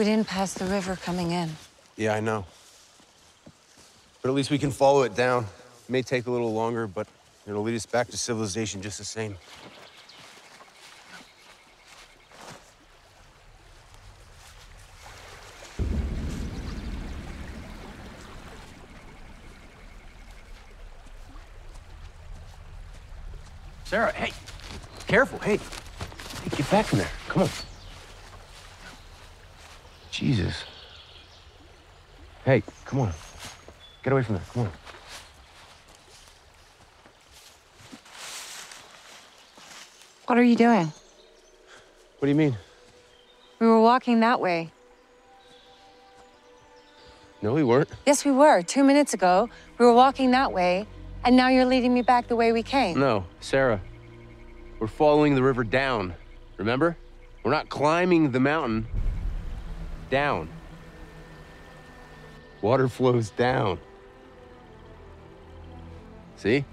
We didn't pass the river coming in. Yeah, I know. But at least we can follow it down. It may take a little longer, but it'll lead us back to civilization just the same. Sara, hey, careful, hey, get back in there, come on. Jesus. Hey, come on, get away from there, come on. What are you doing? What do you mean? We were walking that way. No, we weren't. Yes, we were. 2 minutes ago, we were walking that way, and now you're leading me back the way we came. No, Sara, we're following the river down, remember? We're not climbing the mountain, down. Water flows down. See?